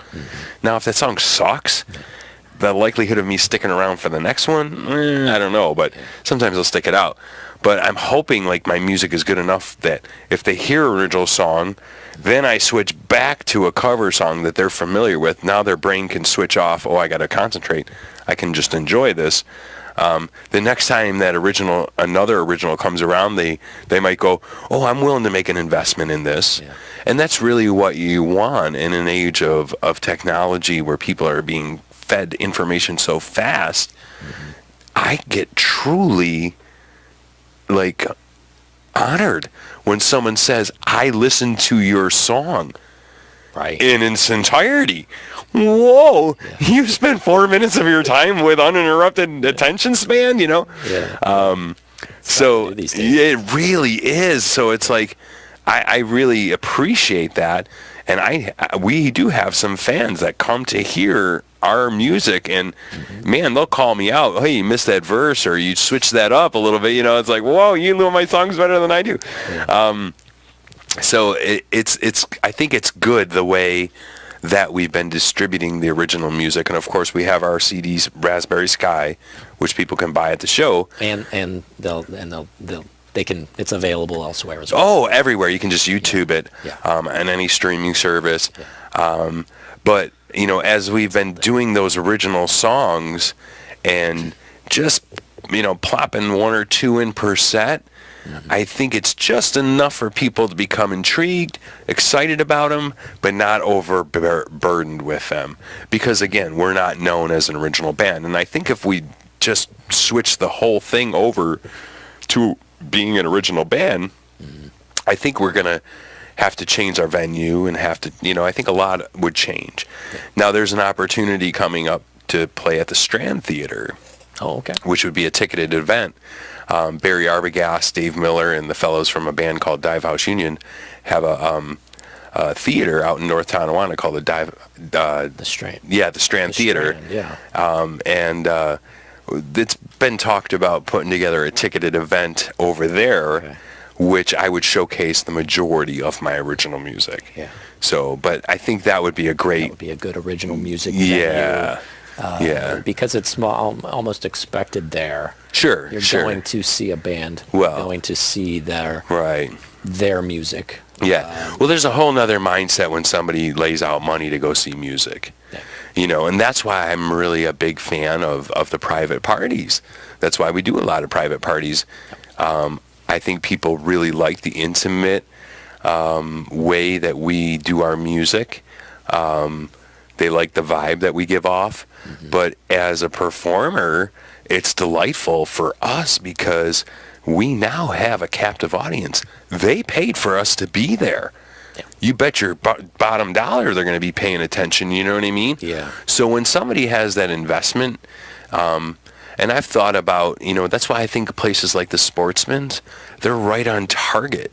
Now, if that song sucks, the likelihood of me sticking around for the next one, I don't know, but sometimes I'll stick it out. But I'm hoping my music is good enough that if they hear an original song, then I switch back to a cover song that they're familiar with. Now their brain can switch off. Oh, I got to concentrate. I can just enjoy this. The next time that another original comes around, they might go, oh, I'm willing to make an investment in this. Yeah. And that's really what you want in an age of technology where people are being fed information so fast. Mm-hmm. I get truly honored when someone says, I listened to your song in its entirety. Whoa, you spent 4 minutes of your time with uninterrupted attention span, So it really is. So it's I really appreciate that. And we do have some fans that come to hear our music, and man, they'll call me out. Hey, you missed that verse, or you switched that up a little bit. It's like, whoa, you know my songs better than I do. Yeah. So it's I think it's good the way that we've been distributing the original music, and of course we have our CDs, Raspberry Sky, which people can buy at the show, and they can. It's available elsewhere as well. Oh, everywhere. You can just YouTube it on any streaming service. Yeah. But as we've been doing those original songs and just plopping 1 or 2 in per set, I think it's just enough for people to become intrigued, excited about them, but not overburdened with them. Because, again, we're not known as an original band. And I think if we just switch the whole thing over to being an original band, I think we're going to have to change our venue and have to, I think a lot would change. Now, there's an opportunity coming up to play at the Strand Theater. Oh, okay. Which would be a ticketed event. Barry Arbogast, Dave Miller, and the fellows from a band called Dive House Union have a theater out in North Tonawanda called the Strand. Yeah, the Strand Theater. Strand, and it's been talked about putting together a ticketed event over there, which I would showcase the majority of my original music. Yeah. So, but I think that would be a great. That would be a good original music venue. Because it's almost expected there. Sure, You're sure. going to see a band. Well, You're going to see their music. Yeah. Well, there's a whole nother mindset when somebody lays out money to go see music. Yeah. And that's why I'm really a big fan of the private parties. That's why we do a lot of private parties. I think people really like the intimate way that we do our music. They like the vibe that we give off. Mm-hmm. But as a performer, it's delightful for us because we now have a captive audience. They paid for us to be there. Yeah. You bet your bottom dollar they're going to be paying attention, you know what I mean? Yeah. So when somebody has that investment, and I've thought about, that's why I think places like the Sportsman's, they're right on target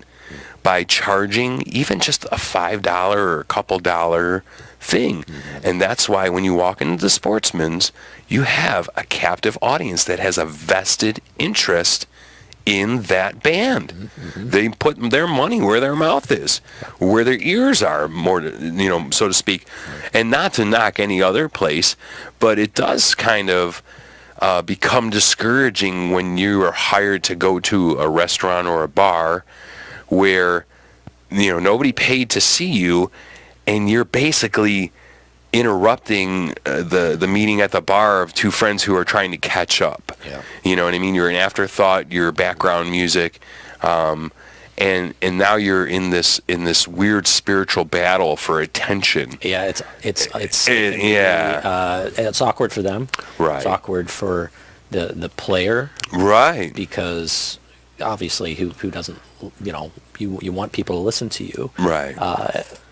by charging even just a $5 or a couple dollar thing. Mm-hmm. And that's why when you walk into the Sportsman's, you have a captive audience that has a vested interest in that band. Mm-hmm. They put their money where their mouth is, where their ears are, more, so to speak. And not to knock any other place, but it does kind of become discouraging when you are hired to go to a restaurant or a bar where, nobody paid to see you, and you're basically interrupting the meeting at the bar of two friends who are trying to catch up. Yeah. You know what I mean? You're an afterthought. You're background music, and now you're in this weird spiritual battle for attention. Yeah, it's awkward for them. Right. It's awkward for the player. Right. Because obviously, who doesn't? You want people to listen to you. Right.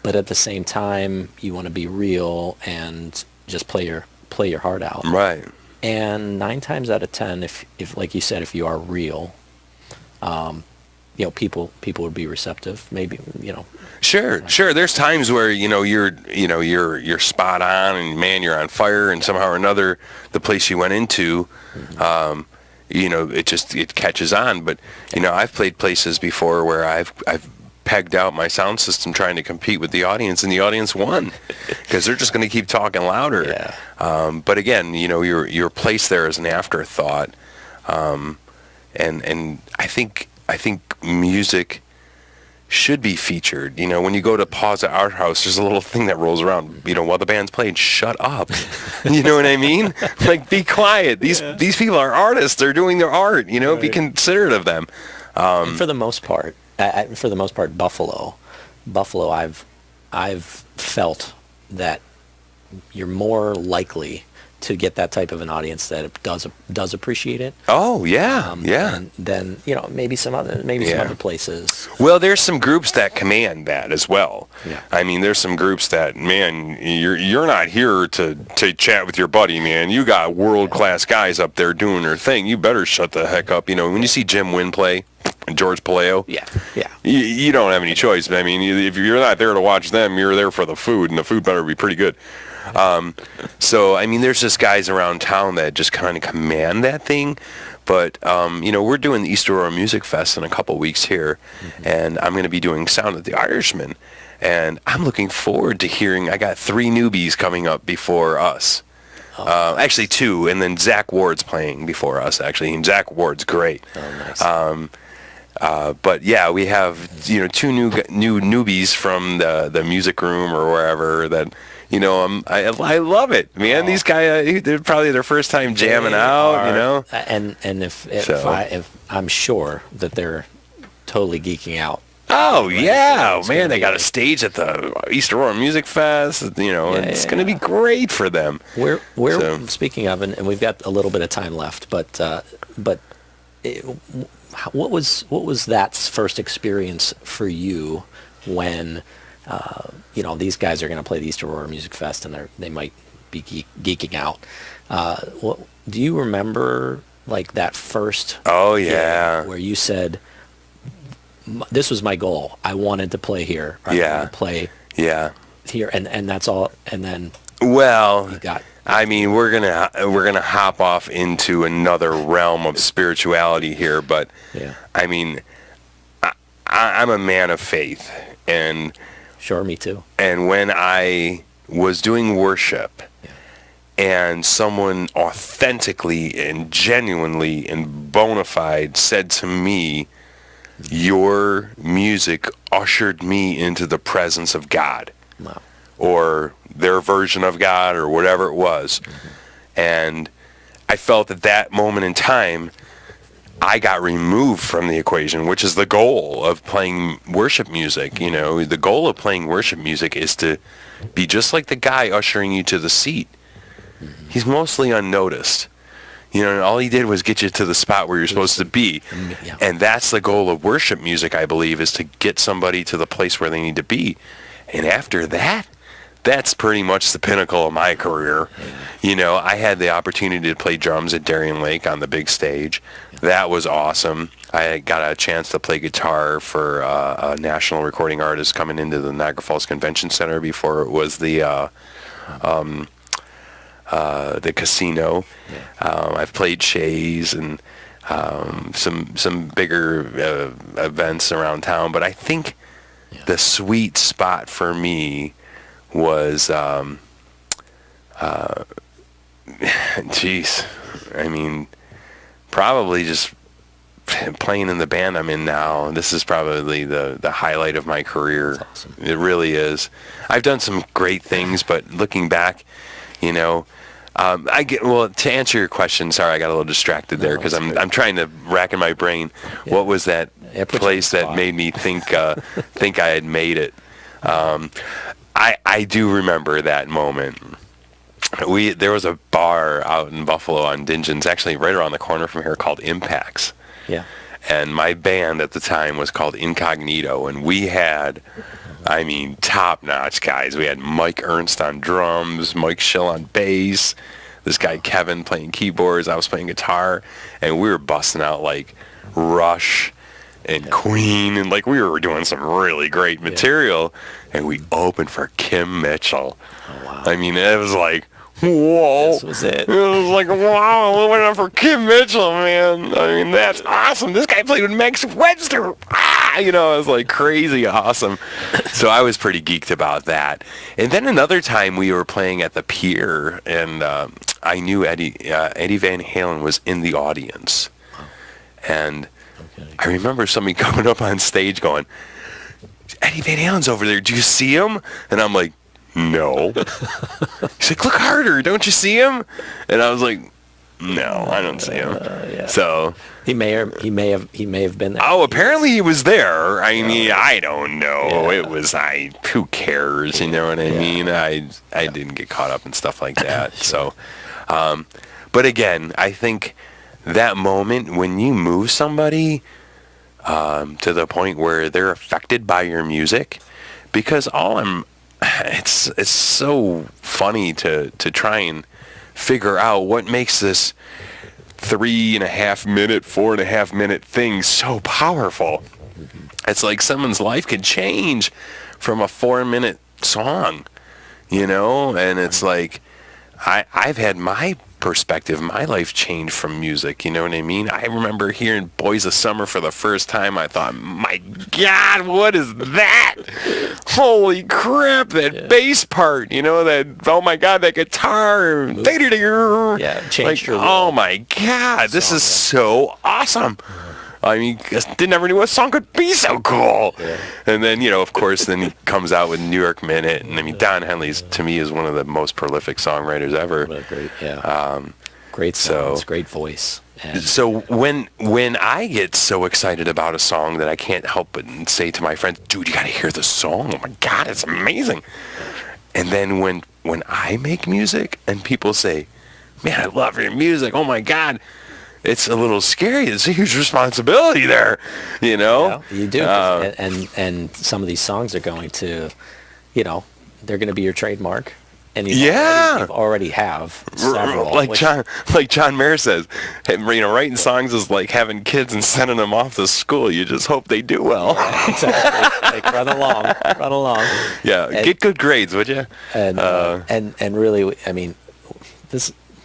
But at the same time, you want to be real and just play your heart out. Right. And 9 times out of 10, if like you said, if you are real, people would be receptive. Maybe, Sure. There's times where you're spot on, and man, you're on fire, and somehow or another, the place you went into, it catches on. But I've played places before where I've pegged out my sound system trying to compete with the audience, and the audience won because they're just going to keep talking louder. Yeah. But again, you're placed there as an afterthought, and I think music should be featured. When you go to pause at Art House, there's a little thing that rolls around. While the band's playing, shut up. You know what I mean? Like, be quiet. These people are artists. They're doing their art. Right. Be considerate of them. And for the most part, Buffalo, I've felt that you're more likely to get that type of an audience that does appreciate it. Oh yeah, yeah. And then maybe some other places. Well, there's some groups that command that as well. Yeah. I mean, there's some groups that, man, you're not here to chat with your buddy, man. You got world class guys up there doing their thing. You better shut the heck up. When you see Jim Wynn play and George Paleo, yeah. You don't have any choice. But I mean, if you're not there to watch them, you're there for the food, and the food better be pretty good. So, I mean, there's just guys around town that just kind of command that thing. But, we're doing the East Aurora Music Fest in a couple weeks here, and I'm going to be doing Sound of the Irishman. And I'm looking forward to hearing, I got 3 newbies coming up before us. Actually 2, and then Zach Ward's playing before us, actually. And Zach Ward's great. Oh, nice. But yeah, we have 2 new newbies from the music room or wherever that I love it, man. These guys, they're probably their first time jamming out, And if I'm sure that they're totally geeking out. Oh, Right, yeah. it's Man, gonna they be got a like- stage at the East Aurora Music Fest. You know, and it's yeah, going to be great for them. We're So- speaking of, and we've got a little bit of time left, but it, what was that first experience for you when these guys are going to play the East Aurora Music Fest and they might be geeking out? Do you remember like that first? Oh, gig yeah. where you said, "This was my goal. I wanted to play here. I Yeah. wanted to play Yeah. here," and that's all. And then Well, you got. I mean, we're gonna hop off into another realm of spirituality here, but Yeah. I mean, I'm a man of faith, and Sure, me too. when I was doing worship, and someone authentically and genuinely and bona fide said to me, "Your music ushered me into the presence of God," Wow. or their version of God, or whatever it was. And I felt at that moment in time, I got removed from the equation, which is the goal of playing worship music. You know, the goal of playing worship music is to be just like the guy ushering you to the seat. He's mostly unnoticed. You know, and all he did was get you to the spot where you're supposed to be. Yeah. And that's the goal of worship music, I believe, is to get somebody to the place where they need to be. And after that, that's pretty much the pinnacle of my career. You know, I had the opportunity to play drums at Darien Lake on the big stage. That was awesome. I got a chance to play guitar for a national recording artist coming into the Niagara Falls Convention Center before it was the casino. I've played Shays and some bigger events around town, but I think the sweet spot for me was geez, I mean, probably just playing in the band I'm in now. This is probably the highlight of my career. That's awesome. It really is. I've done some great things, but looking back, you know, to answer your question, sorry, I got a little distracted there because that's I'm trying to rack in my brain. Yeah. What was that Yeah, put you on place the that spot. made me think I had made it? I do remember that moment. There was a bar out in Buffalo on Dingens, actually right around the corner from here, called Impacts. Yeah. And my band at the time was called Incognito, and we had, I mean, top-notch guys. We had Mike Ernst on drums, Mike Schill on bass, this guy Kevin playing keyboards, I was playing guitar, and we were busting out like Rush and Queen, and like we were doing some really great material, and we opened for Kim Mitchell. Oh, wow. I mean, it was like, whoa. This was it. It was like, wow, we went on for Kim Mitchell, man. I mean, that's awesome. This guy played with Max Webster. You know, it was like crazy awesome. So I was pretty geeked about that. And then another time we were playing at the Pier, and I knew Eddie Van Halen was in the audience. And I remember somebody coming up on stage going, "Eddie Van Halen's over there. Do you see him?" And I'm like, "No." He's like, "Look harder. Don't you see him?" And I was like, "No, I don't see him." Yeah. So, He may have been there. oh, apparently he was there. I mean, I don't know. Yeah. It was, who cares? You know what I mean? I didn't get caught up in stuff like that. So, but again, I think that moment when you move somebody to the point where they're affected by your music, because it's so funny to try and figure out what makes this 3.5 minute, 4.5 minute thing so powerful. It's like someone's life could change from a 4-minute song, you know? And it's like, I've had my perspective, my life changed from music, you know what I mean? I remember hearing Boys of Summer for the first time. I thought, my God, what is that? Holy crap, that bass part, you know, oh my God, that guitar. Yeah, changed your oh world. my God, this is so awesome. I mean, I never knew a song could be so cool. Yeah. And then, you know, of course, then he comes out with New York Minute. And I mean, Don Henley's, to me, is one of the most prolific songwriters ever. What a great, great songs, great voice. So when I get so excited about a song that I can't help but say to my friends, dude, you got to hear the song. Oh my God, it's amazing. And then when I make music and people say, man, I love your music. Oh my God. It's a little scary. It's a huge responsibility there, you know? Yeah, you do. And some of these songs are going to, they're going to be your trademark. And you already have several. Like John Mayer says, writing songs is like having kids and sending them off to school. You just hope they do well. Yeah, exactly. Like run along. Yeah, get good grades, would you? And really, I mean,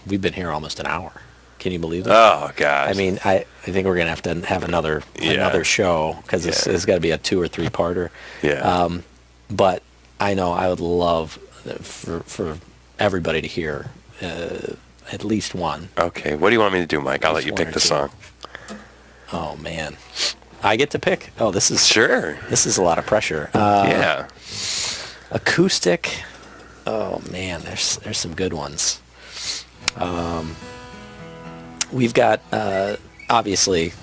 we've been here almost an hour. Can you believe that? Oh gosh. I mean, I think we're gonna have to have another show because this has got to be a 2 or 3 parter. Yeah. But I know I would love for everybody to hear at least one. Okay. What do you want me to do, Mike? I'll let you pick the song. Oh man, I get to pick. Oh, this is sure. This is a lot of pressure. Yeah. Acoustic. Oh man, there's some good ones. We've got, obviously,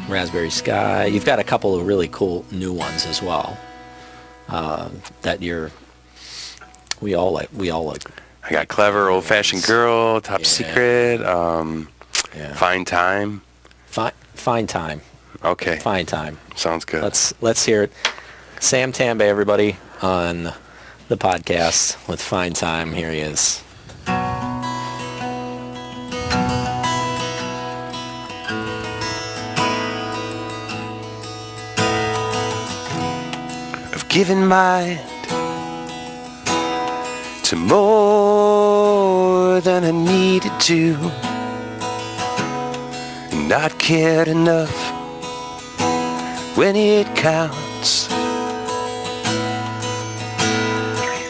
Raspberry Sky. You've got a couple of really cool new ones as well that we all like. I got Clever, Old Fashioned Girl, Top Secret, Fine Time. Fine Time. Okay. Fine Time. Sounds good. Let's hear it. Sam Tambe, everybody, on the podcast with Fine Time. Here he is. Given mind to more than I needed to, not cared enough when it counts,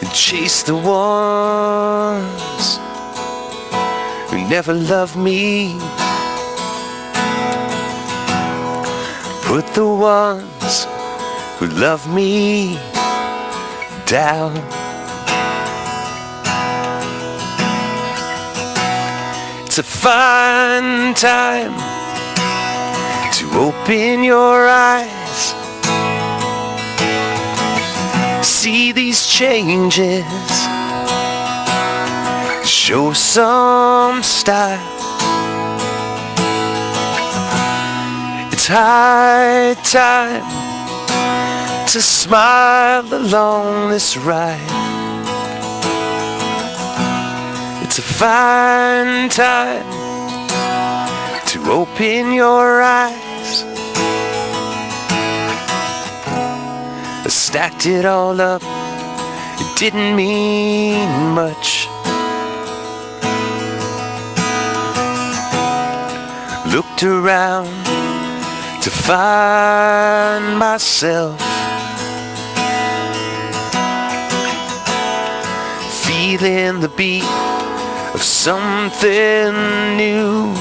and chase the ones who never loved me, put the ones who love me down. It's a fine time to open your eyes, see these changes, show some style. It's high time to smile along this ride. It's a fine time to open your eyes. I stacked it all up, it didn't mean much. Looked around to find myself, feeling the beat of something new.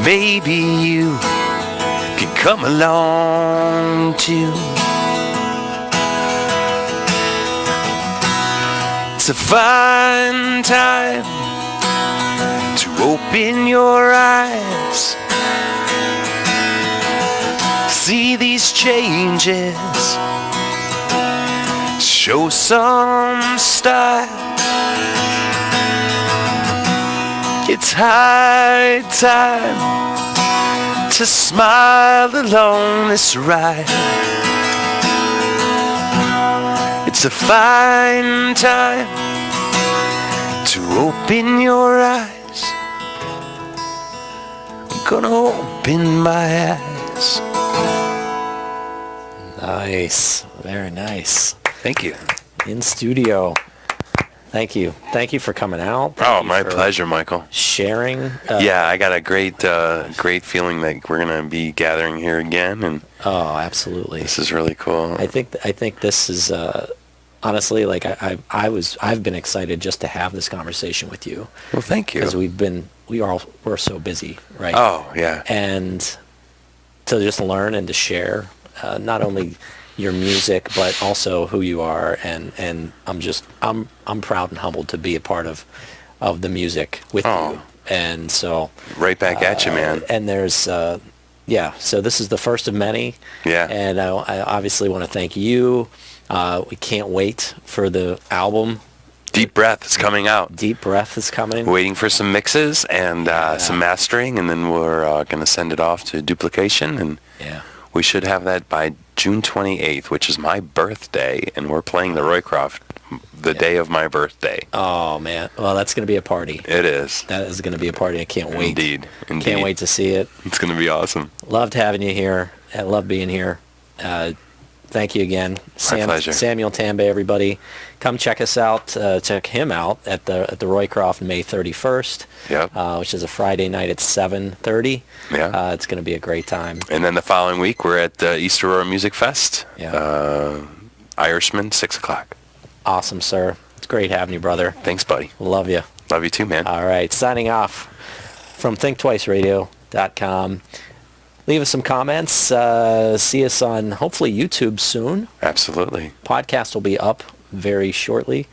Maybe you can come along too. It's a fine time to open your eyes, see these changes, show some style. It's high time to smile along this ride. It's a fine time to open your eyes. I'm gonna open my eyes. Nice. Very nice. Thank you. In studio. Thank you. Thank you for coming out. Oh, my pleasure, Michael. Sharing. Yeah, I got a great feeling that we're gonna be gathering here again, and absolutely. This is really cool. I think this is honestly, like I've been excited just to have this conversation with you. Well, thank you. Because we're so busy, right? Oh, yeah. And to just learn and to share, not only your music, but also who you are, and I'm proud and humbled to be a part of the music with you. And so right back at you, man. And there's so this is the first of many. Yeah. And I obviously want to thank you. We can't wait for the album. Deep Breath is coming out. Deep Breath is coming. Waiting for some mixes and some mastering, and then we're going to send it off to duplication, and we should have that by June 28th, which is my birthday, and we're playing the Roycroft the day of my birthday. Oh, man. Well, that's going to be a party. It is. That is going to be a party. I can't wait. Indeed. Can't wait to see it. It's going to be awesome. Loved having you here. I love being here. Thank you again. My pleasure. Samuel Tambe, everybody. Come check us out. Check him out at the Roycroft May 31st, which is a Friday night at 7:30. Yeah. It's going to be a great time. And then the following week, we're at East Aurora Music Fest. Yeah. Irishman, 6 o'clock. Awesome, sir. It's great having you, brother. Thanks, buddy. Love you. Love you too, man. All right. Signing off from thinktwiceradio.com. Leave us some comments. See us on, hopefully, YouTube soon. Absolutely. Podcast will be up very shortly,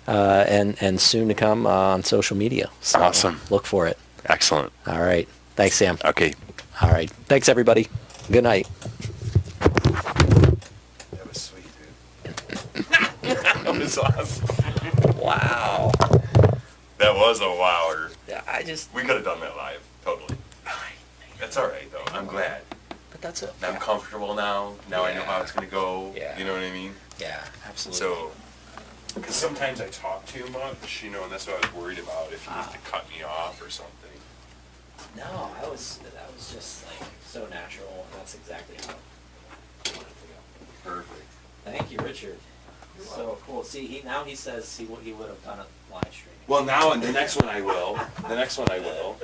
and soon to come on social media. So awesome. Look for it. Excellent. All right. Thanks, Sam. Okay. All right. Thanks, everybody. Good night. That was sweet, dude. That was awesome. Wow. That was a wower. Yeah, We could have done that live. Totally. That's all right, though. I'm glad. But that's it. I'm comfortable now. Now I know how it's going to go. Yeah. You know what I mean? Yeah, absolutely. So, because sometimes I talk too much, and that's what I was worried about, if you need to cut me off or something. No, that was just like so natural, and that's exactly how I wanted to go. Perfect. Thank you, Richard. So cool. See, he says he would have done it live streaming. Well, now the next one I will. The next one I will.